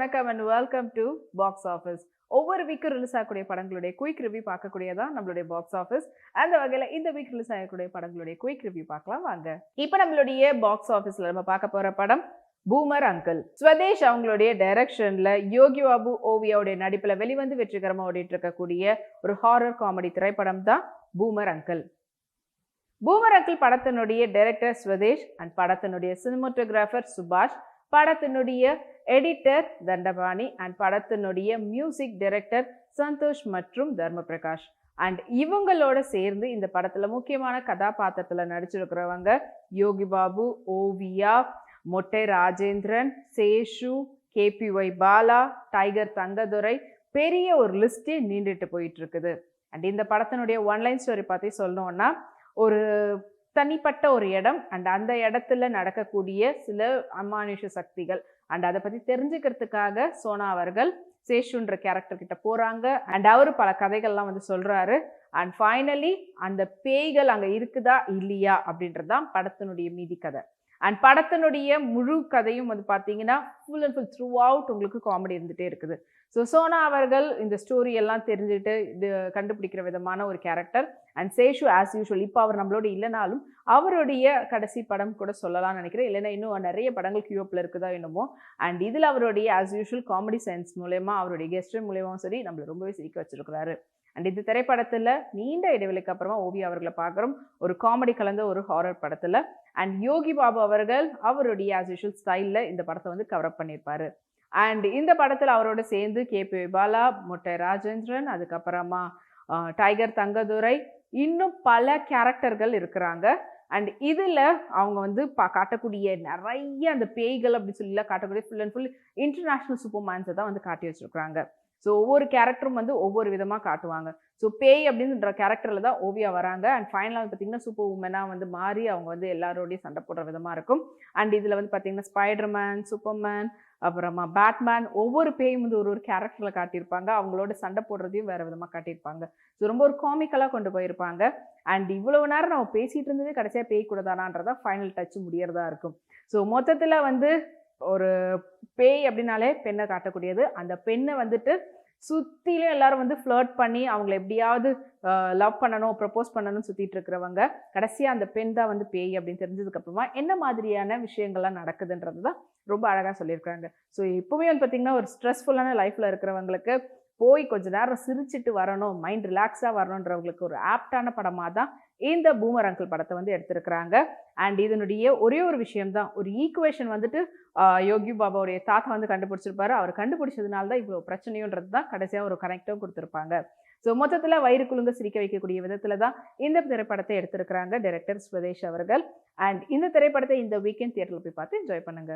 வணக்கம் and welcome to Box Office. ஒவ்வொரு வீக்கும் release ஆகக்கூடிய படங்களுடைய குயிக் ரிவ்யூ பார்க்கக்கூடியதான் நம்மளுடைய பாக்ஸ் ஆஃபீஸ். அந்த வகையில் இந்த வீக் ரிலீஸ் ஆகக்கூடிய படங்களுடைய குயிக் ரிவ்யூ பார்க்கலாம் வாங்க. இப்போ நம்மளுடைய பாக்ஸ் ஆஃபீஸ்ல நம்ம பார்க்க போற படம் பூமர் அங்கிள். ஸ்வதேஷ் அவங்களுடைய டைரக்ஷன்ல யோகி பாபு ஓவியாவுடைய நடிப்புல வெளிவந்து வெற்றிகரமா ஓடிட்டு இருக்கக்கூடிய ஒரு ஹாரர் காமெடி திரைப்படம் தான் பூமர் அங்கிள். பூமர் அங்கிள் படத்தினுடைய டைரக்டர் ஸ்வதேஷ் அண்ட் படத்தினுடைய சினிமாட்டோகிராஃபர் சுபாஷ், படத்தினுடைய எடிட்டர் தண்டபாணி அண்ட் படத்தினுடைய மியூசிக் டைரக்டர் சந்தோஷ் மற்றும் தர்ம பிரகாஷ். அண்ட் இவங்களோட சேர்ந்து இந்த படத்துல முக்கியமான கதாபாத்திரத்துல நடிச்சிருக்கிறவங்க யோகி பாபு, ஓவியா, மொட்டை ராஜேந்திரன், சேஷு, KPY பாலா, டைகர் தங்கதுரை, பெரிய ஒரு லிஸ்டே நீண்டுட்டு போயிட்டு இருக்குது. அண்ட் இந்த படத்தினுடைய ஒன்லைன் ஸ்டோரி பத்தி சொல்லணும்னா, ஒரு தனிப்பட்ட ஒரு இடம் அண்ட் அந்த இடத்துல நடக்கக்கூடிய சில அமானுஷ சக்திகள் அண்ட் அதை பத்தி தெரிஞ்சுக்கிறதுக்காக சோனா அவர்கள் சேஷுன்ற கேரக்டர் கிட்ட போறாங்க. அண்ட் அவரு பல கதைகள்லாம் வந்து சொல்றாரு. அண்ட் ஃபைனலி அந்த பேய்கள் அங்க இருக்குதா இல்லையா அப்படின்றதுதான் படத்தினுடைய மீதி கதை. அண்ட் படத்தினுடைய முழு கதையும் வந்து பார்த்தீங்கன்னா full and full through out உங்களுக்கு காமெடி இருந்துகிட்டே இருக்குது. ஸோ சோனா அவர்கள் இந்த ஸ்டோரி எல்லாம் தெரிஞ்சுட்டு இது கண்டுபிடிக்கிற விதமான ஒரு character. And Seshu as usual இப்போ அவர் நம்மளோட இல்லைனாலும் அவருடைய கடைசி படம் கூட சொல்லலாம்னு நினைக்கிறேன். இல்லைன்னா இன்னும் நிறைய படங்கள் கியூப்பில் இருக்குதா என்னமோ. அண்ட் இதில் அவருடைய ஆஸ் யூஷுவல் காமெடி சென்ஸ் மூலயமா அவருடைய கெஸ்ட் மூலயமா சரி நம்மளை ரொம்பவே சிரிக்க வச்சிருக்கிறாரு. அண்ட் இந்த திரைப்படத்தில் நீண்ட இடைவெளிக்கு அப்புறமா ஓவியா அவர்களை பார்க்குறோம் ஒரு காமெடி கலந்த ஒரு ஹாரர் படத்தில். அண்ட் யோகி பாபு அவர்கள் அவருடைய ஆஸ் யூஷுவல் ஸ்டைலில் இந்த படத்தை வந்து கவரப் பண்ணியிருப்பாரு. அண்ட் இந்த படத்தில் அவரோட சேர்ந்து KPY பாலா, மொட்டை ராஜேந்திரன், அதுக்கப்புறமா டைகர் தங்கதுரை, இன்னும் பல கேரக்டர்கள் இருக்கிறாங்க. அண்ட் இதில் அவங்க வந்து காட்டக்கூடிய நிறைய அந்த பேய்கள் அப்படி சொல்லி காட்டக்கூடிய ஃபுல் அண்ட் ஃபுல் இன்டர்நேஷ்னல் சூப்பர்மேன்ஸை தான் வந்து காட்டி வச்சிருக்கிறாங்க. ஸோ ஒவ்வொரு கேரக்டரும் வந்து ஒவ்வொரு விதமாக காட்டுவாங்க. ஸோ பேய் அப்படின்ற கேரக்டரில் தான் ஓவியா வராங்க. அண்ட் ஃபைனலாக பார்த்தீங்கன்னா சூப்பர் உமனாக வந்து மாறி அவங்க வந்து எல்லாரோடையும் சண்டை போடுற விதமாக இருக்கும். அண்ட் இதில் வந்து பார்த்தீங்கன்னா ஸ்பைடர்மேன், சூப்பர்மேன், அப்புறமா பேட்மேன், ஒவ்வொரு பேயும் வந்து ஒரு கேரக்டரில் காட்டியிருப்பாங்க. அவங்களோட சண்டை போடுறதையும் வேறு விதமாக காட்டியிருப்பாங்க. ஸோ ரொம்ப ஒரு காமிக்கலாக கொண்டு போயிருப்பாங்க. அண்ட் இவ்வளவு நேரம் நம்ம பேசிகிட்டு இருந்ததே கடைசியாக பேய் கூட தானான்றதான் ஃபைனல் டச் முடியறதா இருக்கும். ஸோ மொத்தத்தில் வந்து ஒரு பேய் அப்படின்னாலே பெண்ணை காட்டக்கூடியது. அந்த பெண்ணை வந்துட்டு சுற்றிலும் எல்லாரும் வந்து ஃப்ளர்ட் பண்ணி அவங்கள எப்படியாவது லவ் பண்ணணும், ப்ரப்போஸ் பண்ணணும்னு சுற்றிட்டு இருக்கிறவங்க கடைசியாக அந்த பெண் தான் வந்து பேய் அப்படின்னு தெரிஞ்சதுக்கப்புறமா என்ன மாதிரியான விஷயங்கள்லாம் நடக்குதுன்றது தான் ரொம்ப அழகாக சொல்லியிருக்காங்க. ஸோ எப்பவுமே வந்து பார்த்திங்கன்னா ஒரு ஸ்ட்ரெஸ்ஃபுல்லான லைஃப்பில் இருக்கிறவங்களுக்கு போய் கொஞ்ச நேரம் சிரிச்சிட்டு வரணும், மைண்ட் ரிலாக்ஸாக வரணுன்றவங்களுக்கு ஒரு ஆப்டான படமாக தான் இந்த பூமர் அங்கிள் படத்தை வந்து எடுத்திருக்கிறாங்க. அண்ட் இதனுடைய ஒரே ஒரு விஷயம்தான், ஒரு ஈக்குவேஷன் வந்துட்டு யோகி பாபாவுடைய தாத்தா வந்து கண்டுபிடிச்சிருப்பாரு. அவர் கண்டுபிடிச்சதுனால தான் இவ்வளோ பிரச்சனைன்றது தான் கடைசியாக ஒரு கனெக்டும் கொடுத்துருப்பாங்க. ஸோ மொத்தத்தில் வயிறு குலுங்க சிரிக்க வைக்கக்கூடிய விதத்தில் தான் இந்த திரைப்படத்தை எடுத்திருக்கிறாங்க டைரக்டர் ஸ்வதேஷ் அவர்கள். அண்ட் இந்த திரைப்படத்தை இந்த வீக்கெண்ட் தியேட்டரில் போய் பார்த்து என்ஜாய் பண்ணுங்க.